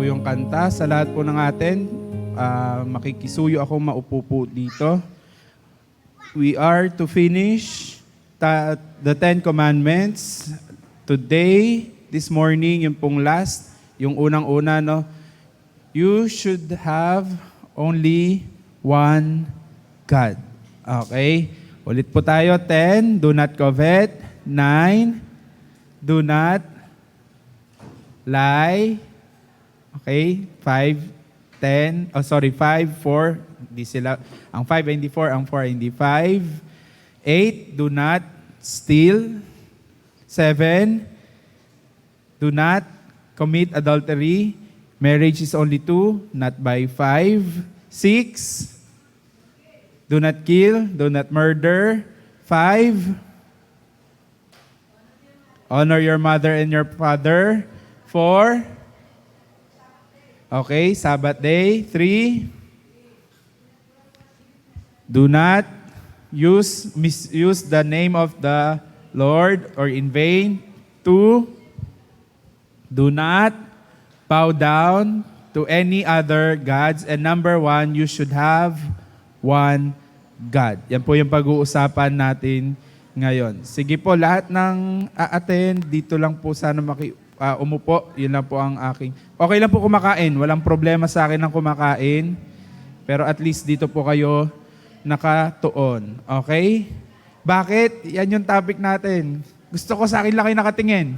po yung kanta. Sa lahat po ng atin, makikisuyo ako maupo po dito. We are to finish the Ten Commandments. Today, this morning, yung pong last, yung unang-una, no? You should have only one God. Okay? Ulit po tayo. 10, do not covet. 9, do not lie. Okay? 5, 10. 5, 4. Hindi sila. Ang 5 ay hindi 4. Ang 4 ay hindi 5. 8, do not steal. 7, do not commit adultery. Marriage is only 2, not by 5. 6, do not kill, do not murder. 5, honor your mother and your father. 4, okay, Sabbath day. 3, do not misuse the name of the Lord or in vain. 2, do not bow down to any other gods. And number 1, you should have one God. Yan po yung pag-uusapan natin ngayon. Sige po, lahat ng a-attend, dito lang po sana umupo. Yun lang po ang aking. Okay lang po kumakain. Walang problema sa akin ng kumakain. Pero at least dito po kayo nakatuon. Okay? Bakit? Yan yung topic natin. Gusto ko sa akin lang kayo nakatingin.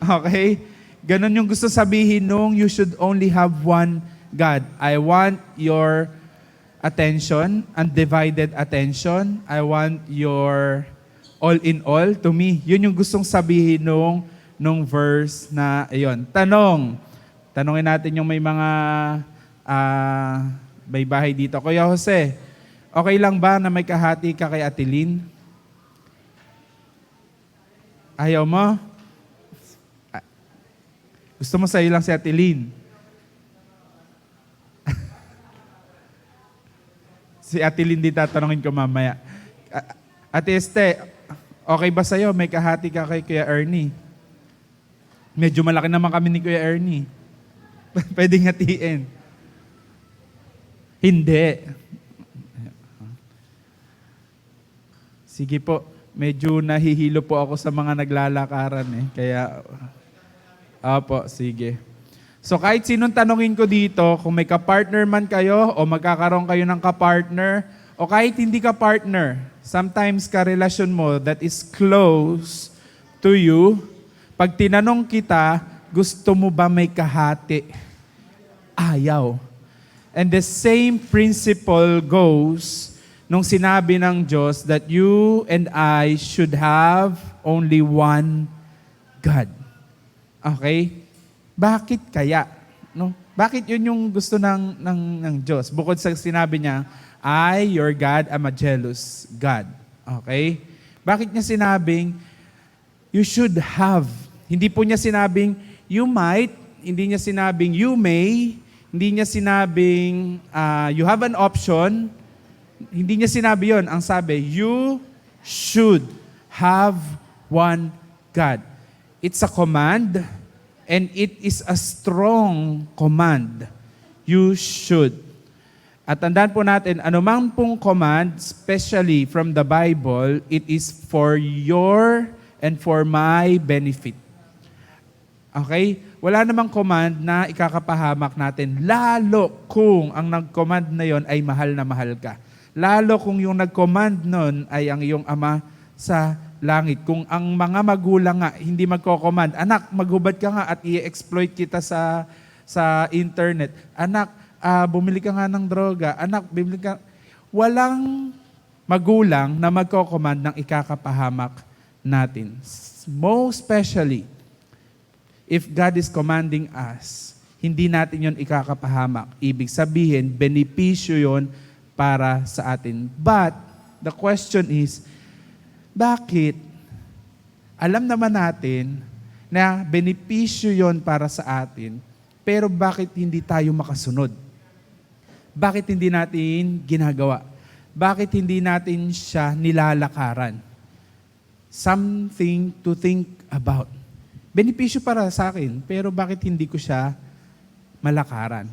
Okay? Ganon yung gusto sabihin nung you should only have one God. I want your attention, undivided attention. I want your all in all to me. Yun yung gustong sabihin nung verse na iyon. Tanongin natin yung may mga may bahay dito. Kuya Jose, okay lang ba na may kahati ka kay Atilin? Ayaw mo? Gusto mo sa'yo lang si Atilin? Si Atilin di tatanungin ko mamaya. Ate Este, okay ba sa'yo? May kahati ka kay Kuya Ernie? Medyo malaki naman kami ni Kuya Ernie. Pwedeng hatiin. Hindi. Sige po, medyo nahihilo po ako sa mga naglalakaran eh. Kaya, opo, sige. So kahit sinong tanongin ko dito, kung may kapartner man kayo o magkakaroon kayo ng kapartner, o kahit hindi ka partner, sometimes karelasyon mo that is close to you, pag tinanong kita, gusto mo ba may kahati? Ayaw. And the same principle goes nung sinabi ng Diyos that you and I should have only one God. Okay? Bakit kaya? No? Bakit yun yung gusto ng Diyos? Bukod sa sinabi niya, I, your God, am a jealous God. Okay? Bakit niya sinabing, you should have? Hindi po niya sinabing, you might. Hindi niya sinabing, you may. Hindi niya sinabing, you have an option. Hindi niya sinabi yun. Ang sabi, you should have one God. It's a command, and it is a strong command. You should. At tandaan po natin, anumang pong command, especially from the Bible, it is for your and for my benefit. Okay? Wala namang command na ikakapahamak natin, lalo kung ang nag-command na yon ay mahal na mahal ka. Lalo kung yung nag-command nun ay ang iyong ama sa langit. Kung ang mga magulang nga hindi magko-command, anak, maghubad ka nga at i-exploit kita sa internet. Anak, bumili ka nga ng droga. Anak, bumili ka. Walang magulang na magko-command ng ikakapahamak natin. Most especially, if God is commanding us, hindi natin yon ikakapahamak. Ibig sabihin, benepisyo yon para sa atin. But, the question is, bakit? Alam naman natin na benepisyo yon para sa atin, pero bakit hindi tayo makasunod? Bakit hindi natin ginagawa? Bakit hindi natin siya nilalakaran? Something to think about. Benepisyo para sa akin, pero bakit hindi ko siya malakaran.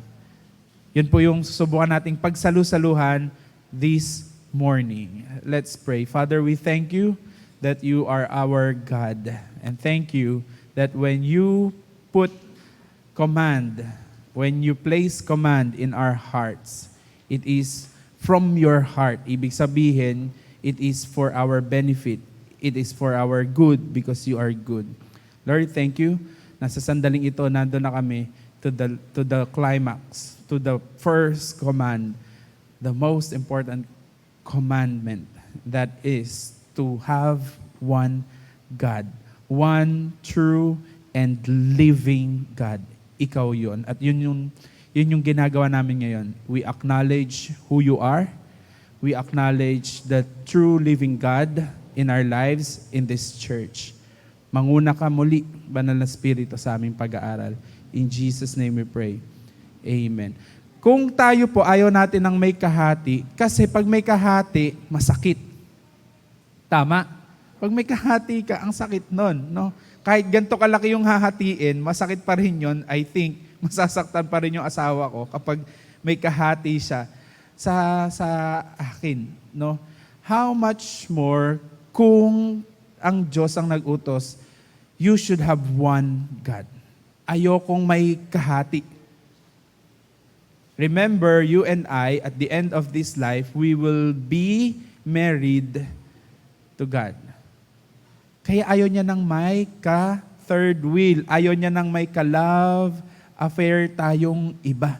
Yun po yung susubukan nating pagsalu-saluhan this morning. Let's pray. Father, we thank you that you are our God. And thank you that when you put command, when you place command in our hearts, it is from your heart. Ibig sabihin, it is for our benefit. It is for our good because you are good. Lord, thank you. Nasa sandaling ito, nandun na kami to the climax, to the first command, the most important commandment, that is to have one God, one true and living God. Ikaw yun. At yun yung ginagawa namin ngayon. We acknowledge who you are. We acknowledge the true living God in our lives in this church. Manguna ka muli, Banal na Espiritu, sa aming pag-aaral. In Jesus' name we pray. Amen. Kung tayo po ayaw natin ng may kahati, kasi pag may kahati, masakit. Tama? Pag may kahati ka, ang sakit nun. No? Kahit ganito kalaki yung hahatiin, masakit pa rin yun. I think, masasaktan pa rin yung asawa ko kapag may kahati siya sa akin. No? How much more kung ang Diyos ang nag-utos, you should have one God. Ayokong may kahati. Remember, you and I, at the end of this life, we will be married to God. Kaya ayaw niya ng may ka-third wheel. Ayaw niya ng may ka-love affair tayong iba.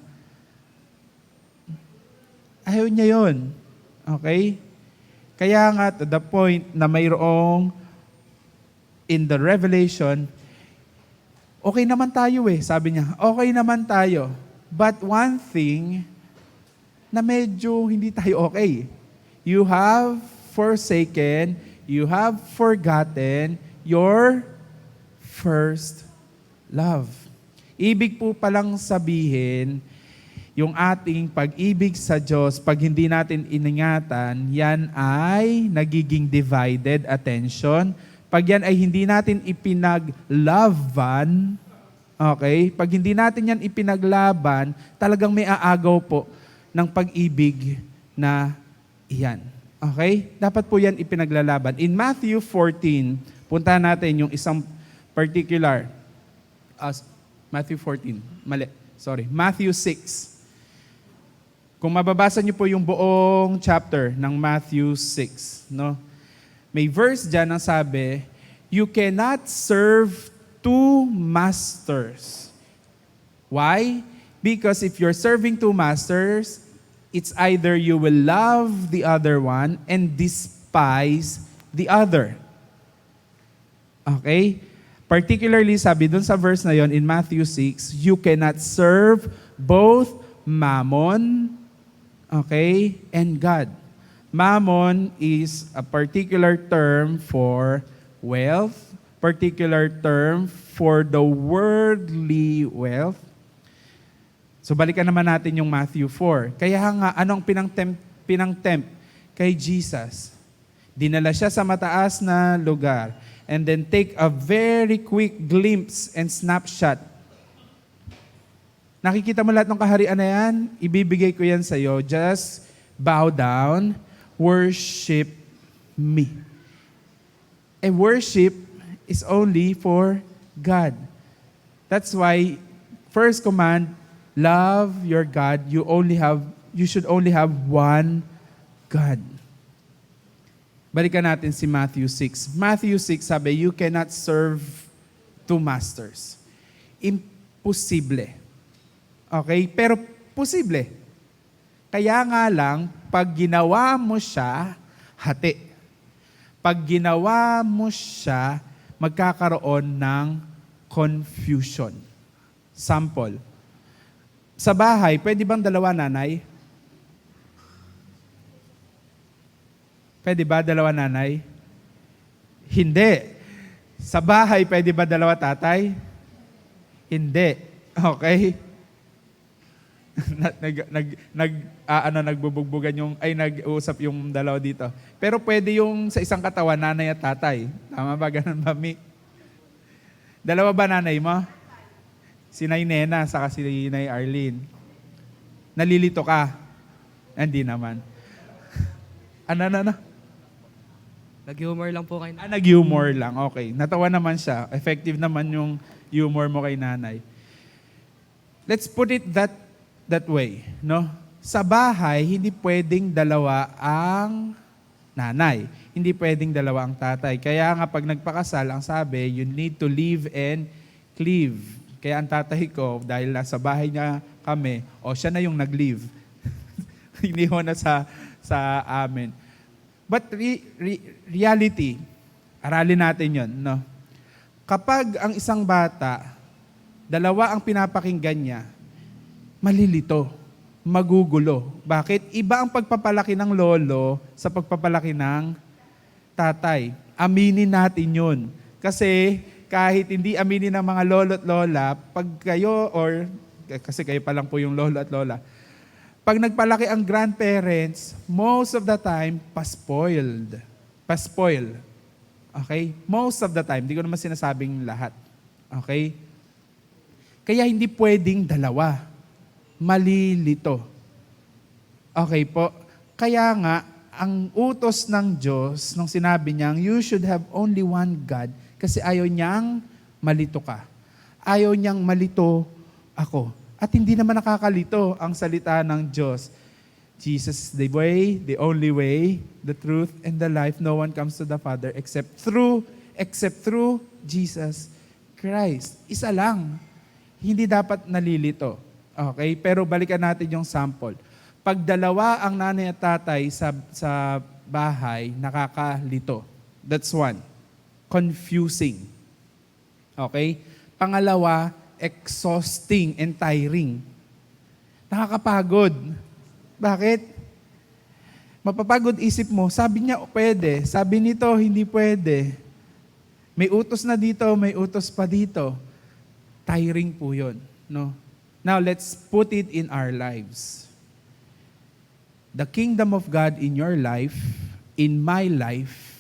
Ayaw niya yun. Okay? Kaya nga, to the point na mayroong in the Revelation, okay naman tayo sabi niya, okay naman tayo. But one thing na medyo hindi tayo okay. You have forsaken, you have forgotten your first love. Ibig po palang sabihin, yung ating pag-ibig sa Diyos, pag hindi natin iningatan, yan ay nagiging divided attention. Pag yan ay hindi natin ipinaglaban, okay? Pag hindi natin yan ipinaglaban, talagang may aagaw po ng pag-ibig na iyan. Okay? Dapat po yan ipinaglalaban. In Matthew 14, puntahan natin yung isang particular. Matthew 14. Mali. Sorry. Matthew 6. Kung mababasa niyo po yung buong chapter ng Matthew 6, no? May verse dyan ang sabi, you cannot serve two masters. Why? Because if you're serving two masters, it's either you will love the other one and despise the other. Okay? Particularly, sabi dun sa verse na yon in Matthew 6, you cannot serve both Mammon, okay, and God. Mammon is a particular term for wealth, particular term for the worldly wealth. So balikan naman natin yung Matthew 4. Kaya nga, anong pinang-tempt kay Jesus? Dinala siya sa mataas na lugar and then take a very quick glimpse and snapshot. Nakikita mo lahat ng kaharian na yan? Ibibigay ko yan sa'yo. Just bow down, worship me. And worship is only for God. That's why, first command, love your God. You should only have one God. Balikan natin si Matthew 6. Matthew 6 sabi, you cannot serve two masters. Imposible. Okay? Pero posible. Kaya nga lang, pag ginawa mo siya, hati. Pag ginawa mo siya, magkakaroon ng confusion. Sample. Sa bahay, pwede bang dalawa nanay? Pwede ba dalawa nanay? Hindi. Sa bahay, pwede ba dalawa tatay? Hindi. Okay? Nagbubugbugan nag-uusap yung dalawa dito. Pero pwede yung sa isang katawan, nanay at tatay. Tama ba? Ganun ba, Mi? Dalawa ba nanay mo? Si Nay Nena, saka si Nay Arlene. Nalilito ka? Hindi naman. Ano? Nag-humor lang po kayo. Nag-humor lang. Okay. Natawa naman siya. Effective naman yung humor mo kay nanay. Let's put it that way, no? Sa bahay, hindi pwedeng dalawa ang nanay. Hindi pwedeng dalawa ang tatay. Kaya nga pag nagpakasal, ang sabi, you need to live and cleave. Kaya ang tatay ko, dahil nasa bahay niya kami, siya na yung nag-leave. Hindi ho na sa amin. But reality, aralin natin yon, no? Kapag ang isang bata, dalawa ang pinapakinggan niya, malilito, magugulo. Bakit? Iba ang pagpapalaki ng lolo sa pagpapalaki ng tatay. Aminin natin yun. Kasi kahit hindi aminin ng mga lolo at lola, pag kayo, kasi kayo pa lang po yung lolo at lola, pag nagpalaki ang grandparents, most of the time, paspoiled. Paspoil. Okay? Most of the time. Hindi ko naman sinasabing lahat. Okay? Kaya hindi pwedeng dalawa. Malilito. Okay po? Kaya nga, ang utos ng Diyos, nung sinabi niyang, you should have only one God, kasi ayaw niyang malito ka. Ayaw niyang malito ako. At hindi naman nakakalito ang salita ng Diyos. Jesus is the way, the only way, the truth, and the life. No one comes to the Father except through Jesus Christ. Isa lang. Hindi dapat nalilito. Okay? Pero balikan natin yung sample. Pag dalawa ang nanay at tatay sa bahay, nakakalito. That's one. Confusing. Okay? Pangalawa, exhausting and tiring. Nakakapagod. Bakit? Mapapagod isip mo, sabi niya pwede, sabi nito hindi pwede. May utos na dito, may utos pa dito. Tiring po yun. No? Now, let's put it in our lives. The kingdom of God in your life, in my life,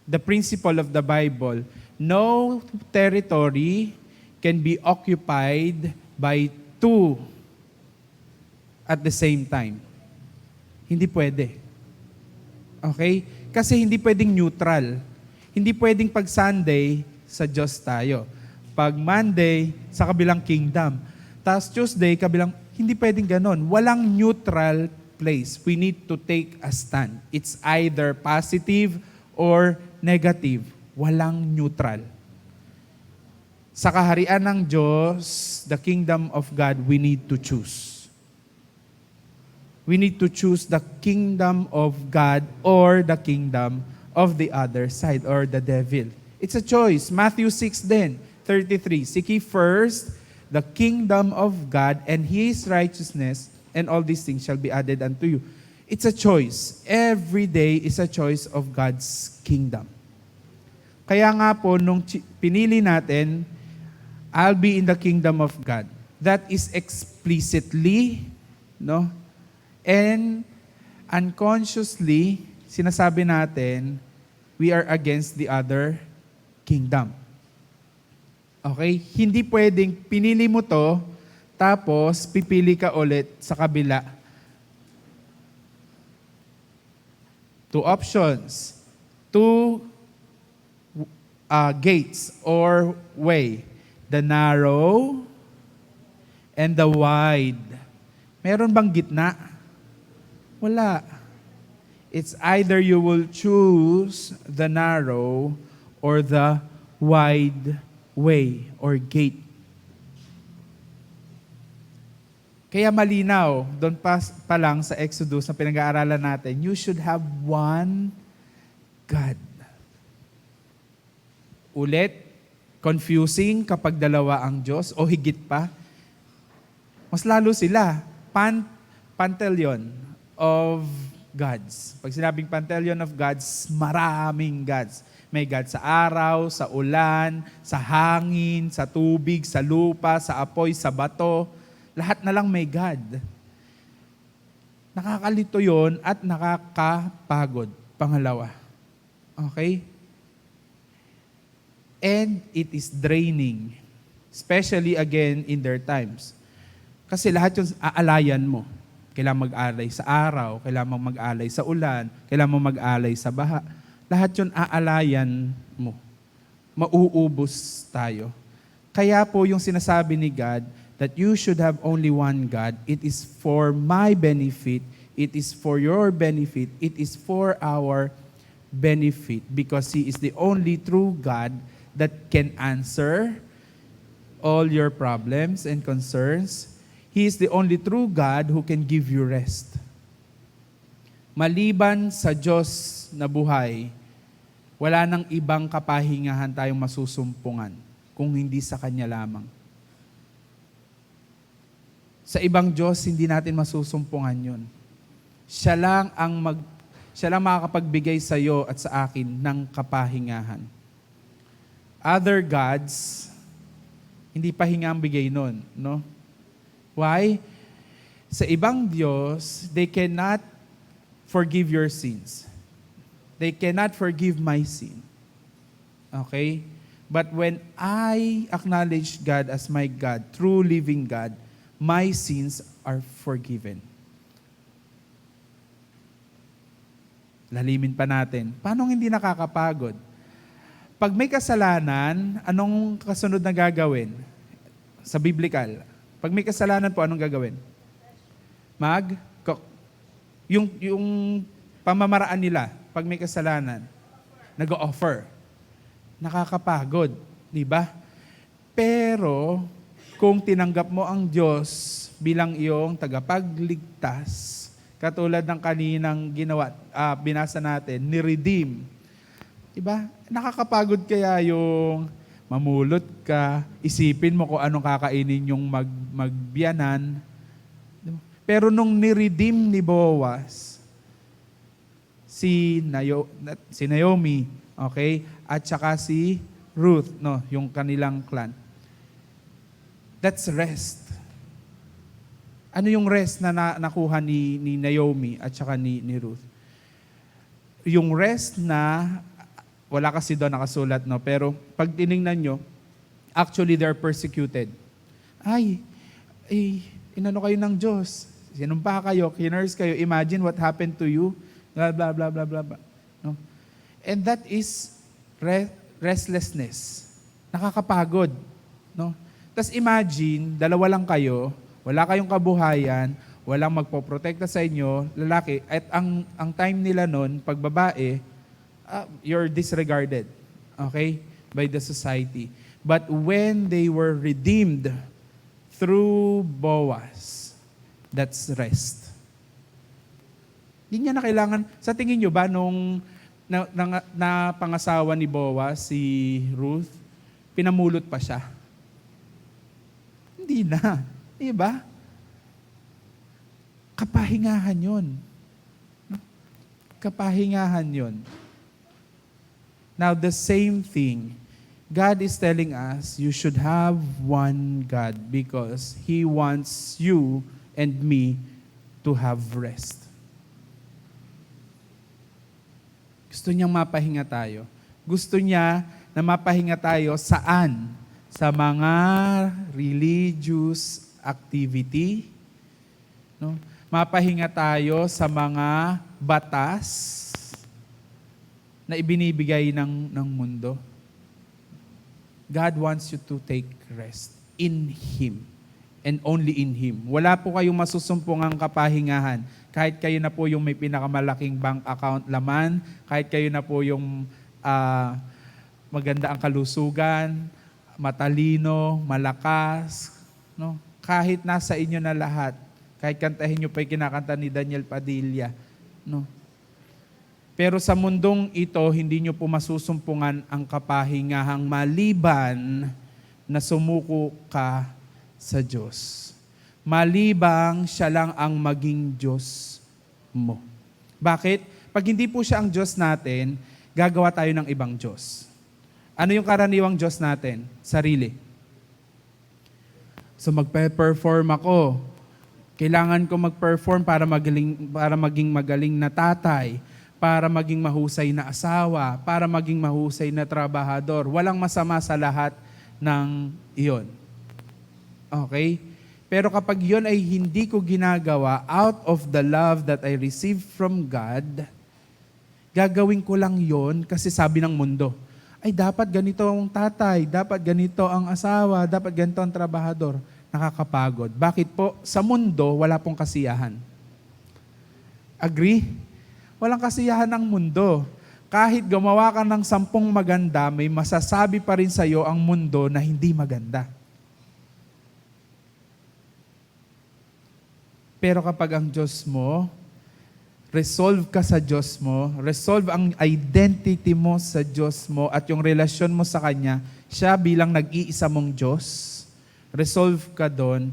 the principle of the Bible, no territory can be occupied by two at the same time. Hindi pwede. Okay? Kasi hindi pwedeng neutral. Hindi pwedeng pag Sunday, sa Diyos tayo. Pag Monday, sa kabilang kingdom. Tapos Tuesday, kabilang, hindi pwedeng ganon. Walang neutral place. We need to take a stand. It's either positive or negative. Walang neutral. Sa kaharian ng Diyos, the kingdom of God, we need to choose. We need to choose the kingdom of God or the kingdom of the other side or the devil. It's a choice. Matthew 6 then, 33. Seek ye first the kingdom of God and His righteousness, and all these things shall be added unto you. It's a choice. Every day is a choice of God's kingdom. Kaya nga po, nung pinili natin, I'll be in the kingdom of God. That is explicitly, no? And unconsciously, sinasabi natin, we are against the other kingdom. Okay? Hindi pwedeng pinili mo to, tapos pipili ka ulit sa kabila. Two options. Two gates or way. The narrow and the wide. Meron bang gitna? Wala. It's either you will choose the narrow or the wide way or gate. Kaya malinaw, doon pa lang sa Exodus na pinag-aaralan natin, you should have one God. Ulit, confusing kapag dalawa ang Diyos o higit pa. Mas lalo sila, pantheon of gods. Pag sinabing pantheon of gods, maraming gods. May God sa araw, sa ulan, sa hangin, sa tubig, sa lupa, sa apoy, sa bato. Lahat na lang may God. Nakakalito yon at nakakapagod. Pangalawa. Okay? And it is draining. Especially again in their times. Kasi lahat yung aalayan mo. Kailangan mag-alay sa araw, kailangan mo mag-alay sa ulan, kailangan mo mag-alay sa baha. Lahat yun aalayan mo. Mauubos tayo. Kaya po yung sinasabi ni God that you should have only one God. It is for my benefit. It is for your benefit. It is for our benefit because He is the only true God that can answer all your problems and concerns. He is the only true God who can give you rest. Maliban sa Diyos na buhay, wala nang ibang kapahingahan tayong masusumpungan kung hindi sa Kanya lamang. Sa ibang Diyos, hindi natin masusumpungan yun. Siya lang makakapagbigay sa iyo at sa akin ng kapahingahan. Other gods, hindi pahinga ang bigay nun, no? Why? Sa ibang Diyos, they cannot forgive your sins. They cannot forgive my sin. Okay? But when I acknowledge God as my God, true living God, my sins are forgiven. Lalimin pa natin. Paano hindi nakakapagod? Pag may kasalanan, anong kasunod na gagawin? Sa biblical. Pag may kasalanan po, anong gagawin? Yung pamamaraan nila, pag may kasalanan, nag-offer. Nakakapagod, di ba? Pero, kung tinanggap mo ang Diyos bilang iyong tagapagligtas, katulad ng kaninang binasa natin, ni-redeem. Diba? Nakakapagod kaya yung mamulot ka, isipin mo kung anong kakainin yung magbiyanan. Diba? Pero nung ni-redeem ni Boaz, si Naomi, okay, at saka si Ruth, no, yung kanilang clan. That's rest. Ano yung rest na nakuha ni Naomi at saka ni Ruth? Yung rest na, wala kasi doon nakasulat, no? Pero pag tinignan nyo, actually they're persecuted. Inano kayo ng Diyos. Sinumpa kayo, kinurse kayo. Imagine what happened to you. Blah, blah, blah, blah, blah, blah. No? And that is restlessness. Nakakapagod. No? Tapos imagine, dalawa lang kayo, wala kayong kabuhayan, walang magpoprotekta sa inyo, lalaki, at ang time nila nun, pag babae, you're disregarded, okay, by the society. But when they were redeemed through Boaz, that's rest. Hindi niya na kailangan, sa tingin nyo ba, nung napangasawa ni Boaz, si Ruth, pinamulot pa siya? Hindi na. Di ba? Kapahingahan yun. Kapahingahan yun. Now, the same thing, God is telling us you should have one God because He wants you and me to have rest. Gusto niyang mapahinga tayo. Gusto niya na mapahinga tayo saan? Sa mga religious activity, no? Mapahinga tayo sa mga batas na ibinibigay ng mundo. God wants you to take rest in Him and only in Him. Wala po kayong masusumpungang kapahingahan. Kahit kayo na po yung may pinakamalaking bank account laman, kahit kayo na po yung maganda ang kalusugan, matalino, malakas, no? Kahit nasa inyo na lahat, kahit kantahin nyo pa yung kinakanta ni Daniel Padilla, no? Pero sa mundong ito, hindi nyo po masusumpungan ang kapahingahang maliban na sumuko ka sa Diyos. Malibang siya lang ang maging Diyos mo. Bakit? Pag hindi po siya ang Diyos natin, gagawa tayo ng ibang Diyos. Ano yung karaniwang Diyos natin? Sarili. So magpe-perform ako. Kailangan ko mag-perform para maging magaling na tatay, para maging mahusay na asawa, para maging mahusay na trabahador. Walang masama sa lahat ng iyon. Okay? Pero kapag yon ay hindi ko ginagawa out of the love that I received from God, gagawin ko lang yon kasi sabi ng mundo, ay dapat ganito ang tatay, dapat ganito ang asawa, dapat ganito ang trabahador. Nakakapagod. Bakit po? Sa mundo, wala pong kasiyahan. Agree? Walang kasiyahan ng mundo. Kahit gumawa ka ng 10 maganda, may masasabi pa rin sa'yo ang mundo na hindi maganda. Pero kapag ang Diyos mo, resolve ka sa Diyos mo, resolve ang identity mo sa Diyos mo at yung relasyon mo sa Kanya, siya bilang nag-iisa mong Diyos, resolve ka doon,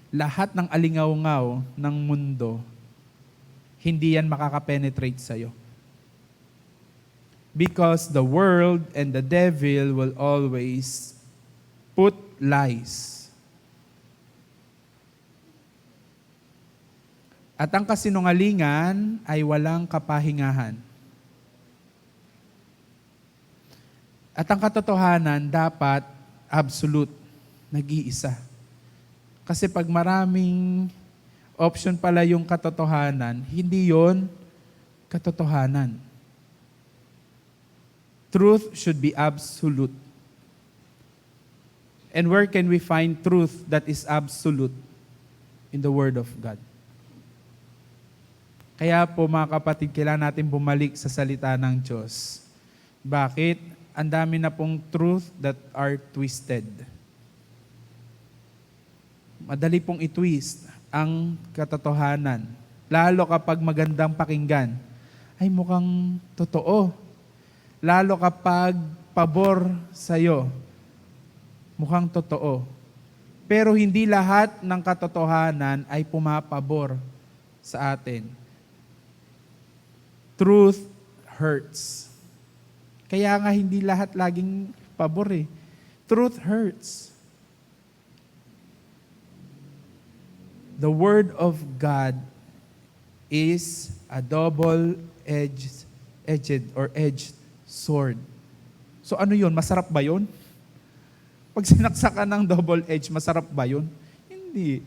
lahat ng alingaw-ngaw ng mundo, hindi yan makakapenetrate sa'yo. Because the world and the devil will always put lies. At ang kasinungalingan ay walang kapahingahan. At ang katotohanan dapat absolute, nag-iisa. Kasi pag maraming option pala yung katotohanan, hindi yon katotohanan. Truth should be absolute. And where can we find truth that is absolute? In the Word of God. Kaya po mga kapatid, kailangan natin bumalik sa salita ng Diyos. Bakit? Ang dami na pong truth that are twisted. Madali pong i-twist ang katotohanan. Lalo kapag magandang pakinggan, ay mukhang totoo. Lalo kapag pabor sa'yo, mukhang totoo. Pero hindi lahat ng katotohanan ay pumapabor sa atin. Truth hurts. Kaya nga hindi lahat laging pabor eh. Truth hurts. The Word of God is a double-edged sword. So ano yun? Masarap ba yun? Pag sinaksakan ng double-edged, masarap ba yun? Hindi.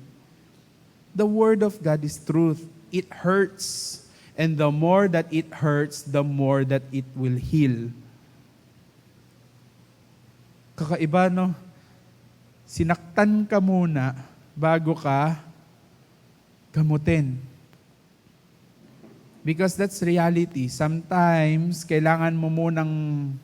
The Word of God is truth. It hurts. And the more that it hurts, the more that it will heal. Kakaiba, no? Sinaktan ka muna bago ka gamutin. Because that's reality. Sometimes, kailangan mo munang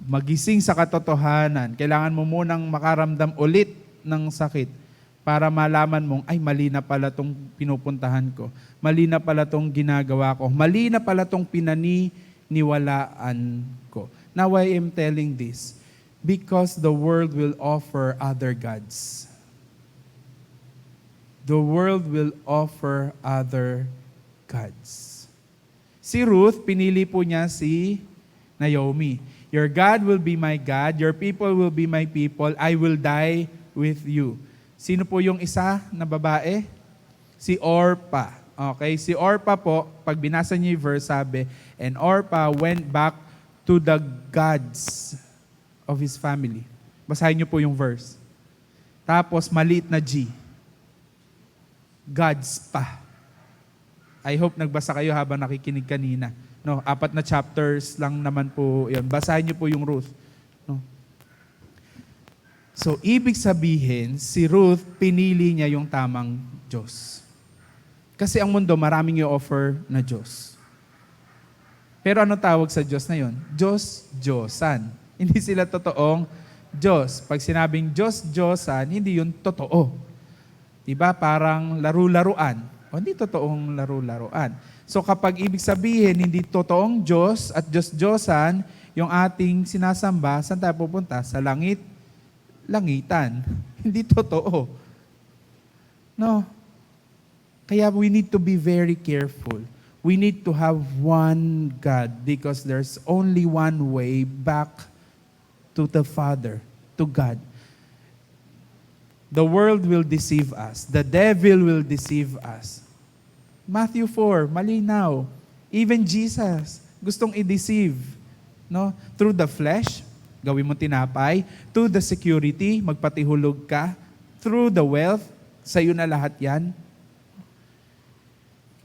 magising sa katotohanan. Kailangan mo munang makaramdam ulit ng sakit para malaman mong, ay mali na pala itong pinupuntahan ko. Mali na pala itong ginagawa ko. Mali na pala itong pinaniniwalaan ko. Now I am telling this because the world will offer other gods. The world will offer other gods. Si Ruth, pinili po niya si Naomi. Your God will be my God, your people will be my people, I will die with you. Sino po yung isa na babae? Si Orpah. Okay, si Orpah po, pag binasa niyo yung verse, sabi, and Orpah went back to the gods of his family. Basahin niyo po yung verse. Tapos, maliit na G. Gods pa. I hope nagbasa kayo habang nakikinig kanina. No, 4 na chapters lang naman po yun. Basahin niyo po yung Ruth. No? So, ibig sabihin, si Ruth, pinili niya yung tamang Diyos. Kasi ang mundo, maraming i-offer na Diyos. Pero ano tawag sa Diyos na yun? Diyos, Diyosan. Hindi sila totoong Diyos. Pag sinabing Diyos, Diyosan, hindi yun totoo. Diba? Parang laro-laruan. O hindi totoong laro-laruan. So kapag ibig sabihin, hindi totoong Diyos at Diyos-Diyosan, yung ating sinasamba, saan tayo pupunta? Sa langit, langitan. Hindi totoo. No. Kaya we need to be very careful. We need to have one God because there's only one way back to the Father, to God. The world will deceive us. The devil will deceive us. Matthew 4, malinaw. Even Jesus, gustong i-deceive. No? Through the flesh, gawin mo tinapay, to the security, magpatihulog ka, through the wealth, sa'yo na lahat yan.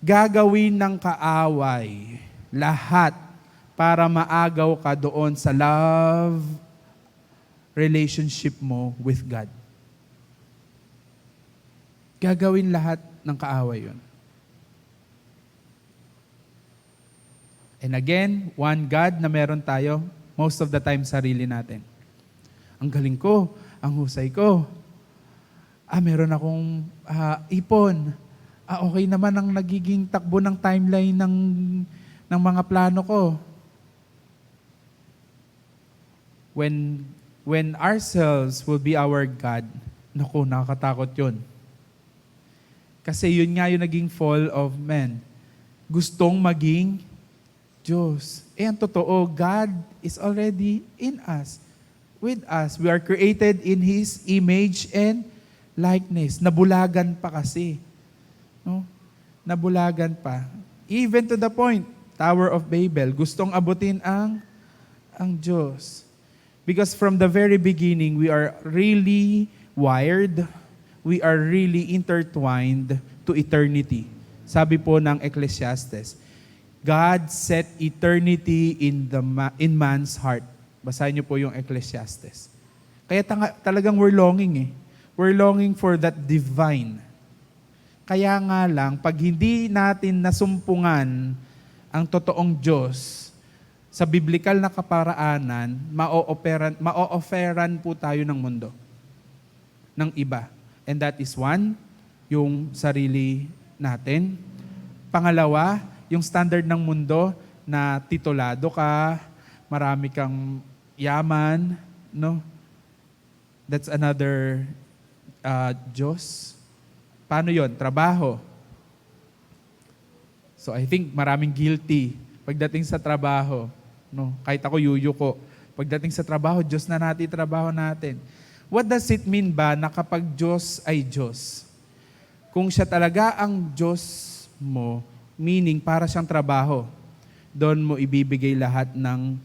Gagawin ng kaaway lahat para maagaw ka doon sa love relationship mo with God. Gagawin lahat ng kaaway yun. And again, one God na meron tayo, most of the time sarili natin. Ang galing ko, ang husay ko. Meron akong ipon. Okay naman ang nagiging takbo ng timeline ng mga plano ko. When ourselves will be our God, naku, nakakatakot yun. Kasi yun nga yung naging fall of man. Gustong maging Diyos. Ang totoo, God is already in us, with us. We are created in His image and likeness. Nabulagan pa kasi. No? Nabulagan pa. Even to the point, Tower of Babel, gustong abutin ang Diyos. Because from the very beginning, we are really wired, we are really intertwined to eternity. Sabi po ng Ecclesiastes, God set eternity in man's heart. Basahin niyo po yung Ecclesiastes. Kaya talagang we're longing eh. We're longing for that divine. Kaya nga lang, pag hindi natin nasumpungan ang totoong Diyos sa biblikal na kaparaanan, ma-o-offeran po tayo ng mundo, ng iba. And that is one, yung sarili natin. Pangalawa, yung standard ng mundo na titulado ka, marami kang yaman, no? That's another Diyos. Paano yon? Trabaho. So I think maraming guilty pagdating sa trabaho. No? Kahit ako yuyuko. Pagdating sa trabaho, Diyos na natin trabaho natin. What does it mean ba na kapag Diyos ay Diyos? Kung siya talaga ang Diyos mo, meaning para siyang trabaho, doon mo ibibigay lahat ng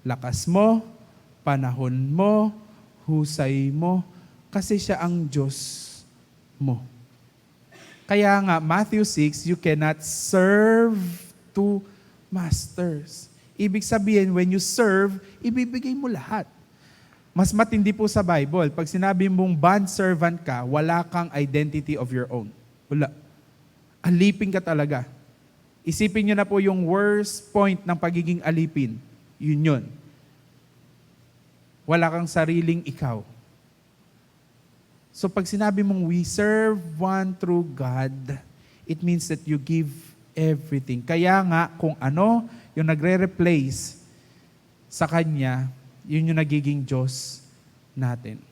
lakas mo, panahon mo, husay mo, kasi siya ang Diyos mo. Kaya nga, Matthew 6, you cannot serve two masters. Ibig sabihin, when you serve, ibibigay mo lahat. Mas matindi po sa Bible, pag sinabi mong bond servant ka, wala kang identity of your own. Wala. Alipin ka talaga. Isipin nyo na po yung worst point ng pagiging alipin. Yun yun. Wala kang sariling ikaw. So pag sinabi mong we serve one true God, it means that you give everything. Kaya nga, kung ano yung nagre-replace sa Kanya, yun yung nagiging Diyos natin.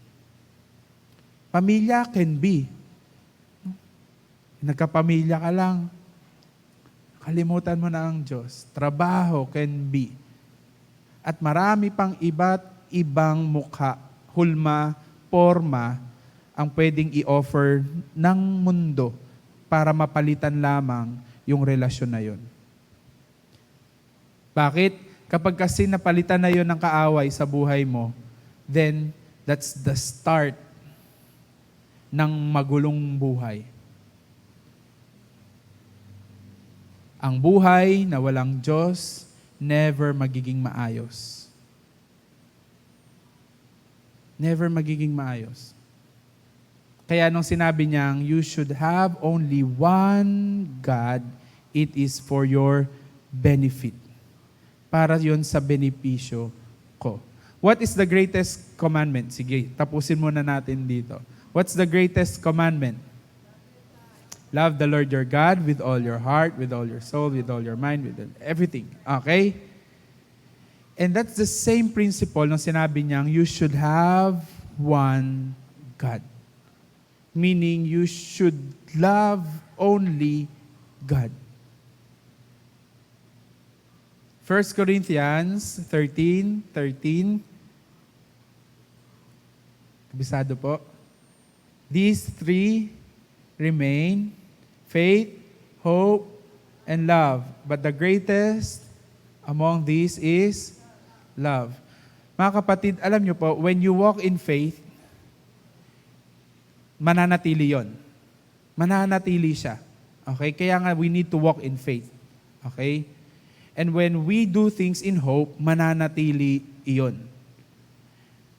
Pamilya can be. Nagkapamilya ka lang, kalimutan mo na ang Diyos. Trabaho can be. At marami pang iba't ibang mukha, hulma, forma, ang pwedeng i-offer ng mundo para mapalitan lamang yung relasyon na yun. Bakit? Kapag kasi napalitan na yun ng kaaway sa buhay mo, then that's the start ng magulong buhay. Ang buhay na walang Diyos, never magiging maayos. Never magiging maayos. Kaya nung sinabi niyang, you should have only one God, it is for your benefit. Para yon sa benepisyo ko. What is the greatest commandment? Sige, tapusin muna natin dito. What's the greatest commandment? Love the Lord your God with all your heart, with all your soul, with all your mind, with everything. Okay? And that's the same principle nung sinabi niyang, you should have one God. Meaning, you should love only God. 1 Corinthians 13:13. Kabisado po. These three remain, faith, hope, and love. But the greatest among these is love. Mga kapatid, alam nyo po, when you walk in faith, mananatili yon. Mananatili siya. Okay? Kaya nga, we need to walk in faith. Okay? And when we do things in hope, mananatili iyon.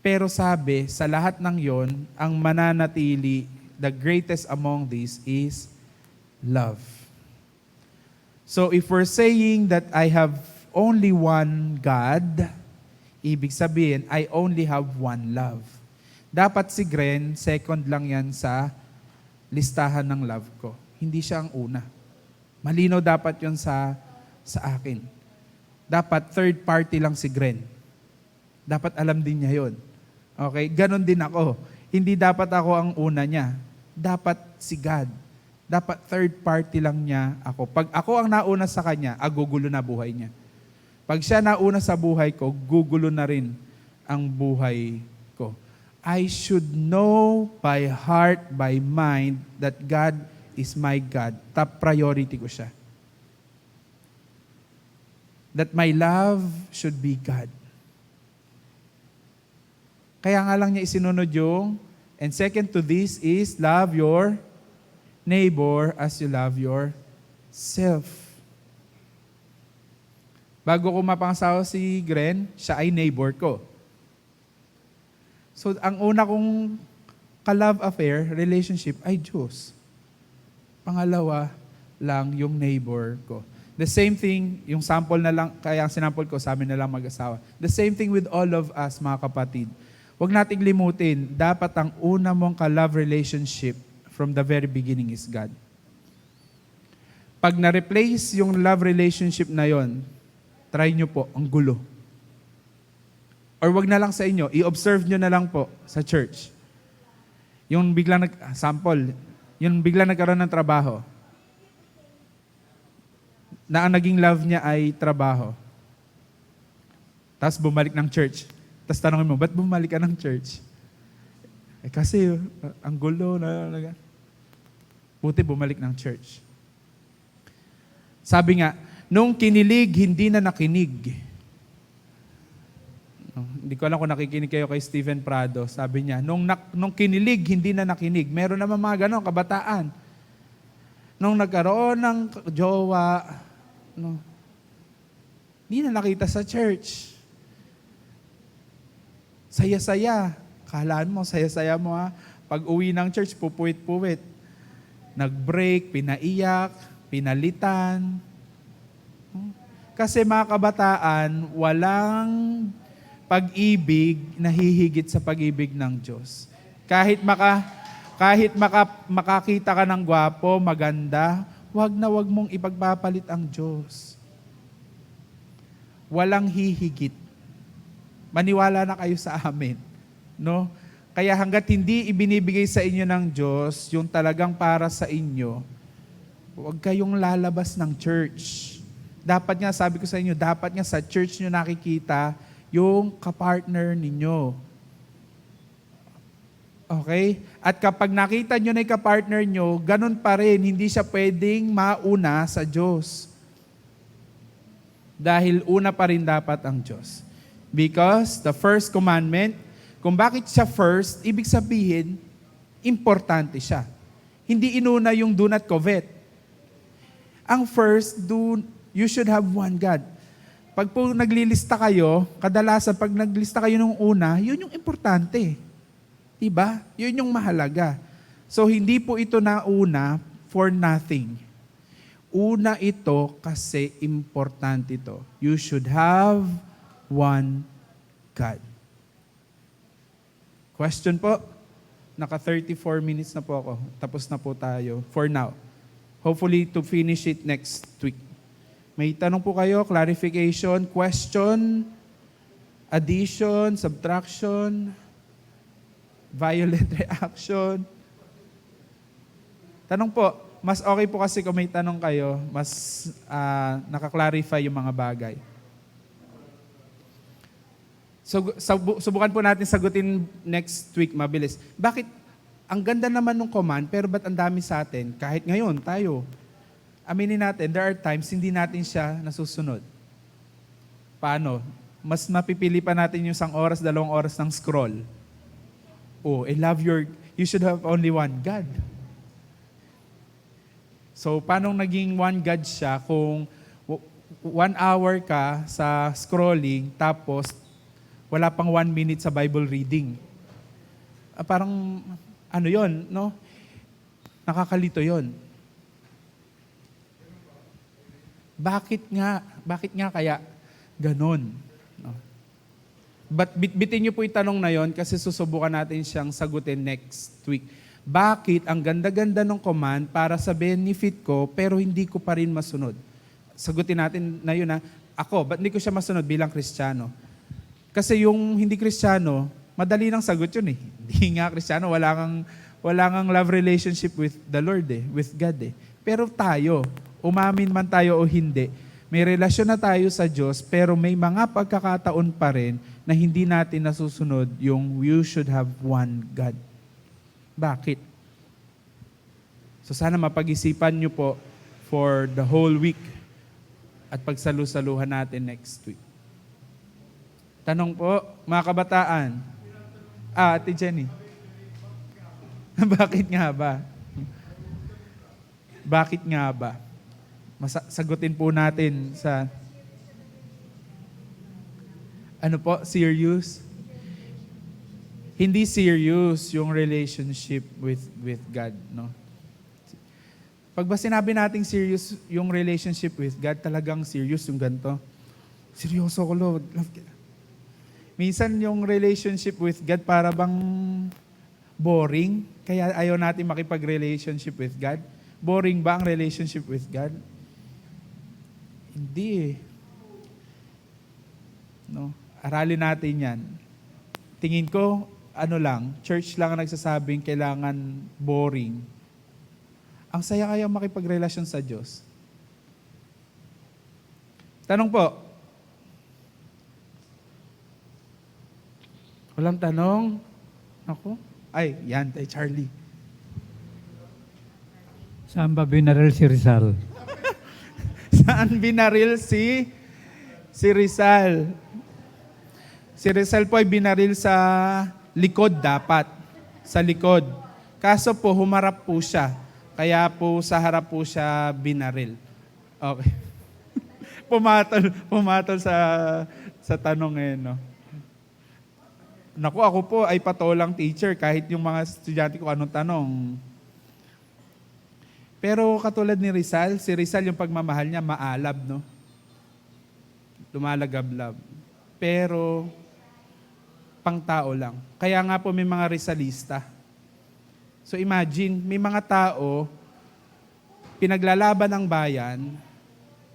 Pero sabi, sa lahat ng yon, ang mananatili, the greatest among these is love. So if we're saying that I have only one God, ibig sabihin, I only have one love. Dapat si Gren, second lang yan sa listahan ng love ko. Hindi siya ang una. Malinaw dapat yon sa akin. Dapat third party lang si Gren. Dapat alam din niya yon. Okay? Ganon din ako. Hindi dapat ako ang una niya. Dapat si God. Dapat third party lang niya ako. Pag ako ang nauna sa kanya, agugulo na buhay niya. Pag siya nauna sa buhay ko, gugulo na rin ang buhay ko. I should know by heart, by mind, that God is my God. Top priority ko siya. That my love should be God. Kaya nga lang niya isinunod yung, and second to this is, love your neighbor as you love yourself. Bago ko mapangasawa si Gren, siya ay neighbor ko. So, ang una kong ka-love affair, relationship, ay Diyos. Pangalawa lang yung neighbor ko. The same thing, yung sample na lang, kaya ang sinample ko, sa amin na lang mag-asawa. The same thing with all of us, mga kapatid. Huwag nating limutin, dapat ang una mong ka-love relationship from the very beginning is God. Pag na-replace yung love relationship na yon, try nyo po, ang gulo. Or wag na lang sa inyo, i-observe nyo na lang po sa church. Yung biglang yung biglang nagkaroon ng trabaho, na ang naging love niya ay trabaho. Tapos bumalik ng church. Tapos tanongin mo, ba't bumalik ka ng church? Kasi ang gulo na. Buti bumalik ng church. Sabi nga, nung kinilig, hindi na nakinig. Hindi ko alam kung nakikinig kayo kay Stephen Prado. Sabi niya, nung kinilig, hindi na nakinig. Meron naman mga ganon, kabataan. Nung nagkaroon ng jowa, hindi na nakita sa church. Saya-saya. Kalaan mo, saya-saya mo ha. Pag uwi ng church, pupuwit-puwit. Nag-break, pinaiyak, pinalitan. Kasi mga kabataan, walang pag-ibig na hihigit sa pag-ibig ng Diyos. Kahit makakita ka ng gwapo, maganda, wag mong ipagpapalit ang Diyos. Walang hihigit. Maniwala na kayo sa amin. No? Kaya hanggat hindi ibinibigay sa inyo ng Diyos, yung talagang para sa inyo, huwag kayong lalabas ng church. Dapat nga, sabi ko sa inyo, dapat nga sa church nyo nakikita yung kapartner ninyo. Okay? At kapag nakita nyo na yung kapartner nyo, ganun pa rin, hindi siya pwedeng mauna sa Diyos. Dahil una pa rin dapat ang Diyos. Because the first commandment, kung bakit siya first, ibig sabihin, importante siya. Hindi inuna yung do not covet. Ang first, you should have one God. Pag po naglilista kayo, kadalasan pag naglista kayo nung una, yun yung importante. Diba? Yun yung mahalaga. So, hindi po ito nauna for nothing. Una ito kasi importante ito. You should have one God. Question po? Naka 34 minutes na po ako. Tapos na po tayo for now. Hopefully to finish it next week. May tanong po kayo, clarification, question, addition, subtraction, violent reaction. Tanong po, mas okay po kasi kung may tanong kayo, mas nakaklarify yung mga bagay. So, subukan po natin sagutin next week, mabilis. Bakit? Ang ganda naman ng command, pero ba't ang dami sa atin? Kahit ngayon, tayo, aminin natin, there are times hindi natin siya nasusunod. Paano? mas mapipili pa natin yung 1 oras, 2 oras ng scroll. Oh, you should have only one God. So, paano naging one God siya kung 1 hour ka sa scrolling, tapos wala pang 1 minute sa Bible reading? Parang, ano yon, no? Nakakalito yon. Bakit nga kaya ganon? No? But bitbitin niyo po yung tanong na yon kasi susubukan natin siyang sagutin next week. Bakit ang ganda-ganda ng command para sa benefit ko pero hindi ko pa rin masunod? Sagutin natin na yun na, ba't hindi ko siya masunod bilang Kristiyano? Kasi yung hindi Kristiyano, madali nang sagot yun eh. Hindi nga Kristiyano, wala kang love relationship with the Lord with God eh. Pero tayo, umamin man tayo o hindi, may relasyon na tayo sa Diyos, pero may mga pagkakataon pa rin na hindi natin nasusunod yung you should have one God. Bakit? So sana mapag-isipan nyo po for the whole week at pagsalu-saluhan natin next week. Tanong po, mga kabataan. Ate Jenny. Bakit nga ba? Bakit nga ba? Sagutin po natin sa serious? Hindi serious yung relationship with God, no? Pag ba sinabi nating serious yung relationship with God, talagang serious yung ganito. Seryoso ko, Lord. Minsan yung relationship with God para bang boring, kaya ayaw natin makipag-relationship with God. Boring ba ang relationship with God? Hindi eh. No? Aralin natin yan. Tingin ko, church lang ang nagsasabing kailangan boring. Ang saya kaya makipagrelasyon sa Diyos. Tanong po. Walang tanong? Ako? Yan, tay Charlie. Saan ba binaril si Rizal? Saan binaril si Rizal? Si Rizal po ay binaril sa likod dapat. Sa likod. Kaso po, humarap po siya. Kaya po sa harap po siya binaril. Okay. pumatol sa tanong no. Naku, ako po ay patolang teacher kahit yung mga estudyante ko anong tanong. Pero katulad ni Rizal, si Rizal yung pagmamahal niya maalab, no? Lumalagablab. Pero pang tao lang. Kaya nga po may mga Rizalista. So imagine, may mga tao pinaglalaban ng bayan,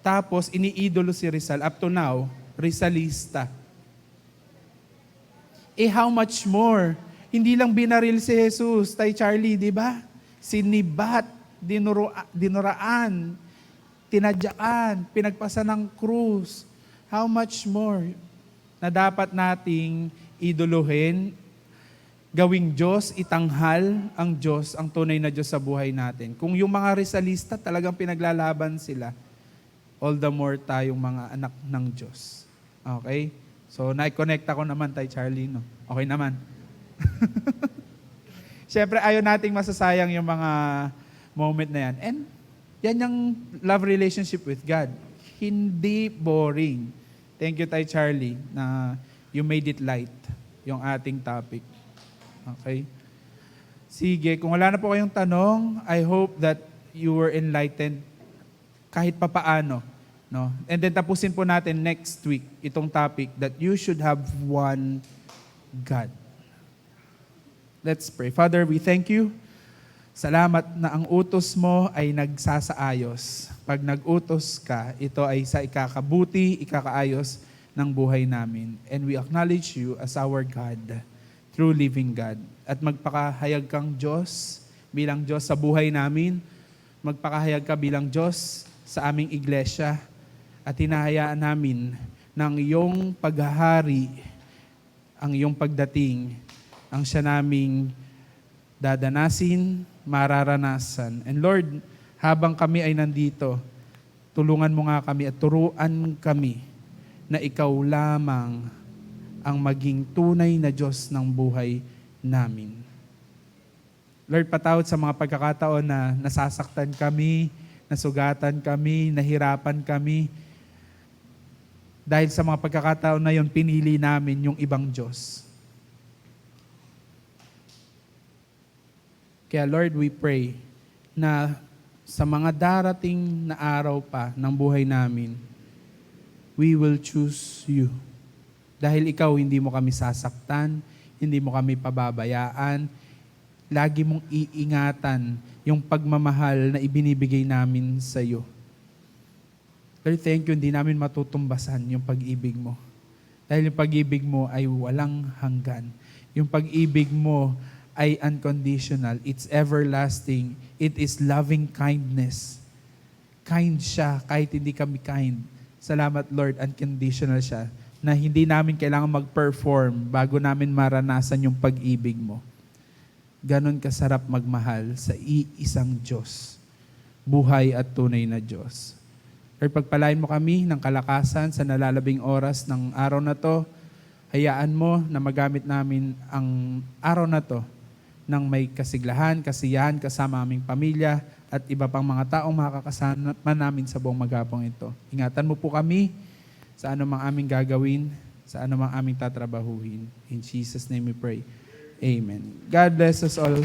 tapos iniidolo si Rizal. Up to now, Rizalista. How much more? Hindi lang binaril si Jesus, tay Charlie, di ba? Sinibat, dinuraan, tinadyakan, pinagpasa ng krus. How much more na dapat nating iduluhin, gawing Diyos, itanghal ang Diyos, ang tunay na Diyos sa buhay natin. Kung yung mga Rizalista talagang pinaglalaban sila, all the more tayong mga anak ng Diyos. Okay? So, na-connect ako naman, tay Charlie, no? Okay naman. Siyempre, ayaw nating masasayang yung mga moment na yan. And yan yung love relationship with God. Hindi boring. Thank you, tay Charlie, na you made it light, yung ating topic. Okay? Sige, kung wala na po kayong tanong, I hope that you were enlightened kahit papaano. No? And then tapusin po natin next week itong topic that you should have one God. Let's pray. Father, we thank you. Salamat na ang utos mo ay nagsasaayos. Pag nag-utos ka, ito ay sa ikakabuti, ikakaayos ng buhay namin. And we acknowledge you as our God, true living God. At magpakahayag kang Diyos bilang Diyos sa buhay namin. Magpakahayag ka bilang Diyos sa aming iglesia. At hinahayaan namin ng iyong paghahari, ang iyong pagdating, ang siya naming dadanasin, mararanasan. And Lord, habang kami ay nandito, tulungan mo nga kami at turuan kami na ikaw lamang ang maging tunay na Diyos ng buhay namin. Lord, patawad sa mga pagkakataon na nasasaktan kami, nasugatan kami, nahirapan kami. Dahil sa mga pagkakataon na yon, pinili namin yung ibang Diyos. Kaya Lord, we pray na sa mga darating na araw pa ng buhay namin, we will choose you. Dahil ikaw, hindi mo kami sasaktan, hindi mo kami pababayaan, lagi mong iingatan yung pagmamahal na ibinibigay namin sa iyo. Lord, thank you, hindi namin matutumbasan yung pag-ibig mo. Dahil yung pag-ibig mo ay walang hanggan. Yung pag-ibig mo ay unconditional. It's everlasting. It is loving kindness. Kind siya kahit hindi kami kind. Salamat Lord, unconditional siya. Na hindi namin kailangan mag-perform bago namin maranasan yung pag-ibig mo. Ganon kasarap magmahal sa iisang Diyos. Buhay at tunay na Diyos. Lord, pagpalain mo kami ng kalakasan sa nalalabing oras ng araw na to. Hayaan mo na magamit namin ang araw na to ng may kasiglahan, kasiyahan kasama aming pamilya at iba pang mga taong makakasama namin sa buong maghapong ito. Ingatan mo po kami sa anumang aming gagawin, sa anumang aming tatrabahuhin. In Jesus' name we pray. Amen. God bless us all.